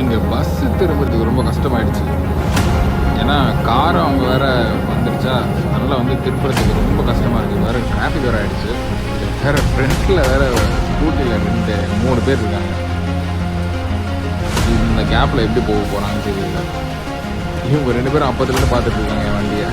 இங்கே பஸ்ஸு திரும்புறதுக்கு ரொம்ப கஷ்டமாயிடுச்சு. ஏன்னா கார் அவங்க வேறு வந்துடுச்சா, அதனால் வந்து திருப்புறதுக்கு ரொம்ப கஷ்டமாக இருக்குது. வேறு டிராஃபிக் வேறு ஆகிடுச்சு. வேறு ஃப்ரெண்டில் வேறு ஸ்கூட்டியில் 3 பேர் இருக்காங்க. இந்த கேப்பில் எப்படி போக போகிறாங்கன்னு தெரியல. இவங்க 2 பேரும் அப்போதுலேருந்து பார்த்துட்டு இருக்காங்க என் வண்டியை.